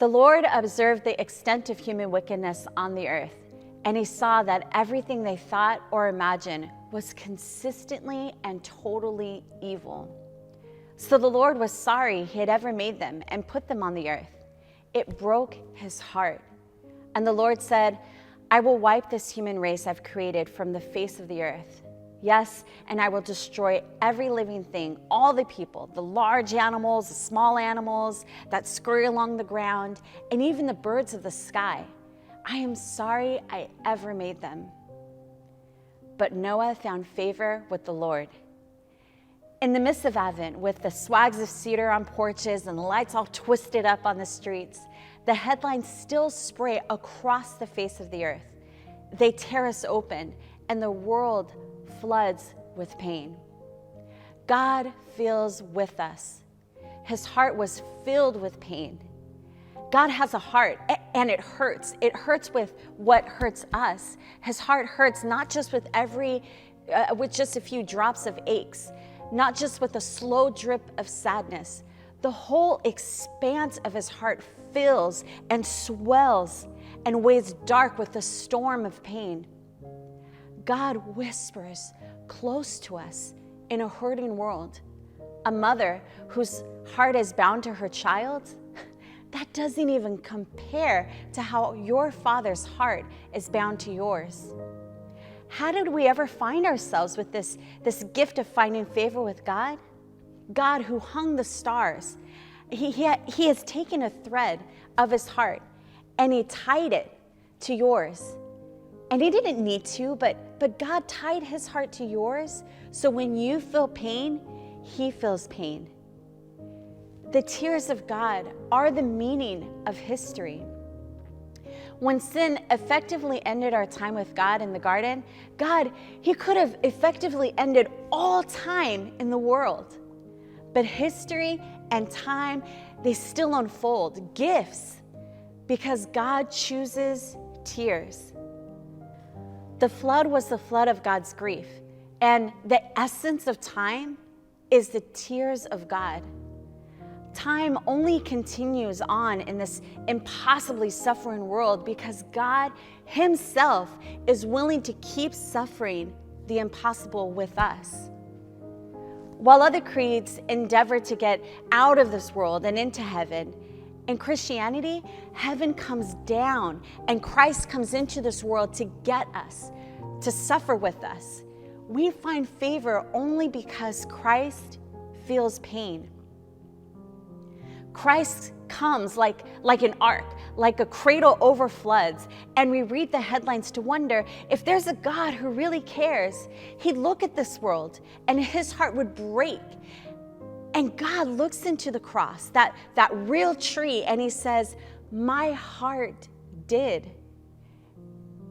The Lord observed the extent of human wickedness on the earth, and he saw that everything they thought or imagined was consistently and totally evil. So the Lord was sorry he had ever made them and put them on the earth. It broke his heart. And the Lord said, I will wipe this human race I've created from the face of the earth. Yes, and I will destroy every living thing, all the people, the large animals, the small animals that scurry along the ground, and even the birds of the sky. I am sorry I ever made them. But Noah found favor with the Lord. In the midst of Advent, with the swags of cedar on porches and lights all twisted up on the streets, the headlines still spray across the face of the earth. They tear us open, and the world floods with pain. God feels with us. His heart was filled with pain. God has a heart, and it hurts. It hurts with what hurts us. His heart hurts not just with with just a few drops of aches, not just with a slow drip of sadness. The whole expanse of his heart fills and swells and weighs dark with the storm of pain. God whispers close to us in a hurting world. A mother whose heart is bound to her child, that doesn't even compare to how your Father's heart is bound to yours. How did we ever find ourselves with this gift of finding favor with God? God who hung the stars. He has taken a thread of his heart and he tied it to yours. And he didn't need to, but God tied his heart to yours, so when you feel pain, he feels pain. The tears of God are the meaning of history. When sin effectively ended our time with God in the garden, he could have effectively ended all time in the world. But history and time, they still unfold, gifts, because God chooses tears. The flood was the flood of God's grief, and the essence of time is the tears of God. Time only continues on in this impossibly suffering world because God himself is willing to keep suffering the impossible with us. While other creeds endeavor to get out of this world and into heaven, in Christianity, heaven comes down and Christ comes into this world to get us, to suffer with us. We find favor only because Christ feels pain. Christ comes like an ark, like a cradle over floods, and we read the headlines to wonder if there's a God who really cares. He'd look at this world and his heart would break. And God looks into the cross, that real tree, and he says, my heart did.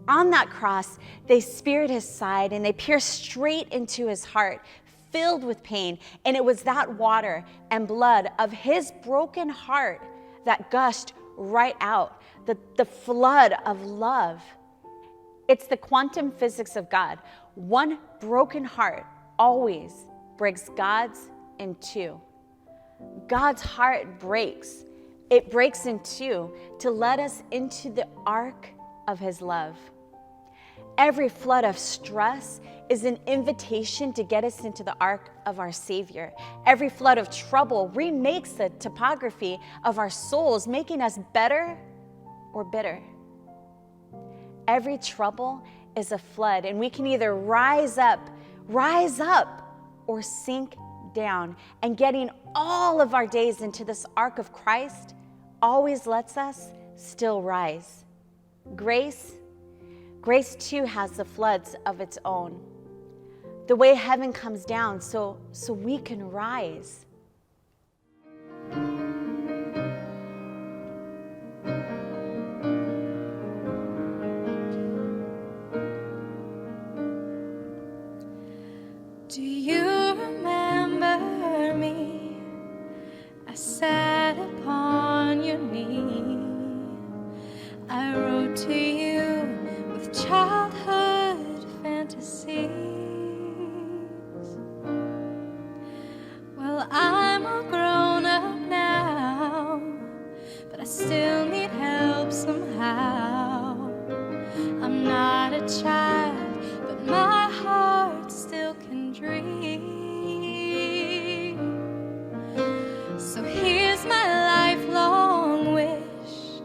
On that cross, they speared his side and they pierced straight into his heart, filled with pain. And it was that water and blood of his broken heart that gushed right out, the flood of love. It's the quantum physics of God. One broken heart always breaks God's in two. God's heart breaks. It breaks in two to let us into the ark of his love. Every flood of stress is an invitation to get us into the ark of our Savior. Every flood of trouble remakes the topography of our souls, making us better or bitter. Every trouble is a flood, and we can either rise up, or sink down. And getting all of our days into this ark of Christ always lets us still rise. Grace too has the floods of its own. The way heaven comes down so we can rise. Do you remember me? I sat upon your knee. I wrote to you with childhood fantasies. Well, I'm all grown up now, but I still dream. So here's my lifelong wish,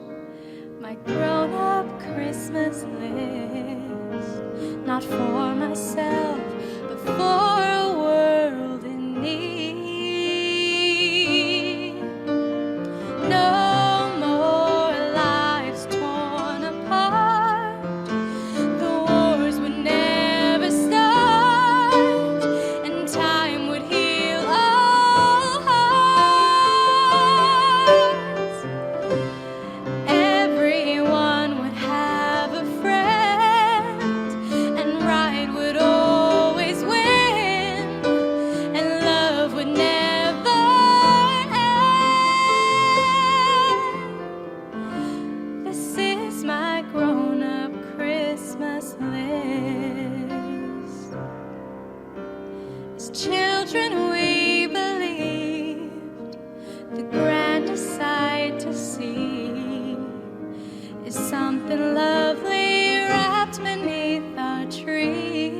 my grown-up Christmas list, not for myself, but for a world in need. No more lives torn apart, the wars would never start, and time would heal all hearts. Everyone would have a friend, and right would always win, and love would never end. This is my grown-up Christmas list. As children we believed the grandest sight to see is something lovely wrapped beneath our tree.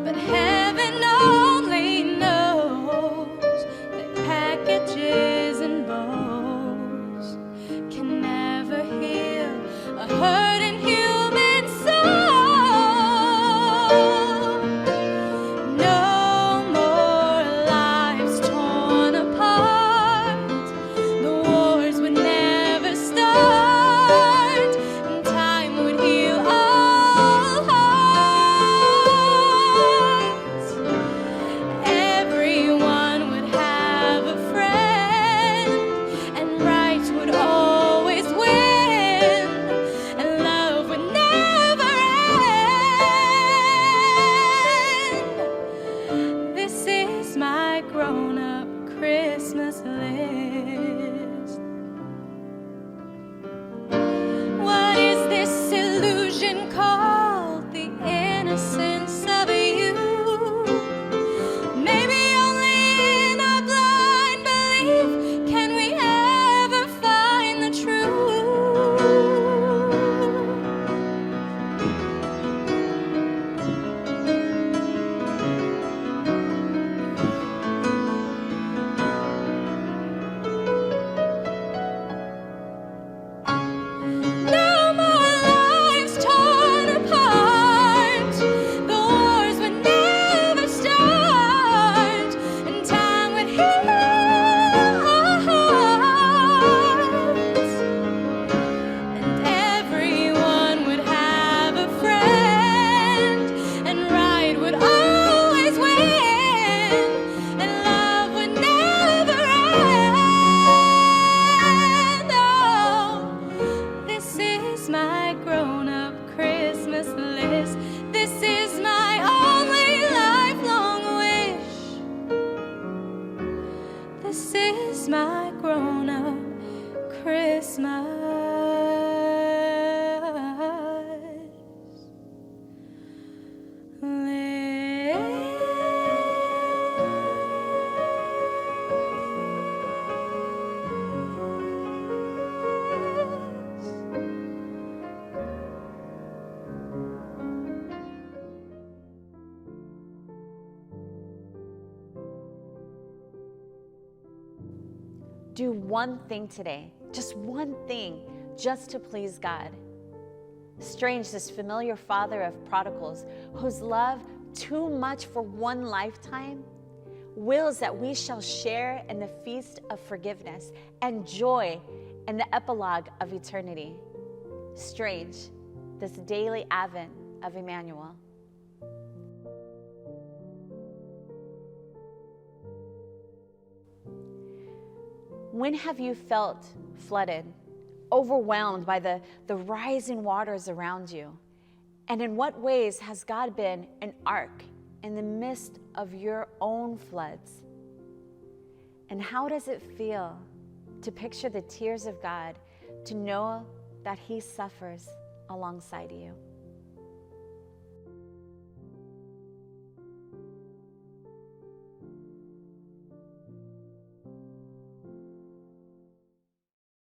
But heaven only knows that packages and bows can never heal a hurting human soul. No more lives torn apart, the wars would never start, and time would heal all hearts. Everyone would have a friend, and right would always win, and love would never end. This is my grown-up Christmas list. What is this illusion called the innocence of you? Maybe only in our blind belief can we ever find the truth. No more lives torn apart, the wars would never start, and time would heal our hearts. And everyone would have a friend, and right would always win, and love would never end. Oh, this is my grown-up Christmas list. This is my only lifelong wish. This is my grown-up Christmas list. Do one thing today, just one thing, just to please God. Strange, this familiar father of prodigals, whose love, too much for one lifetime, wills that we shall share in the feast of forgiveness and joy in the epilogue of eternity. Strange, this daily advent of Emmanuel. When have you felt flooded, overwhelmed by the rising waters around you? And in what ways has God been an ark in the midst of your own floods? And how does it feel to picture the tears of God, to know that He suffers alongside you?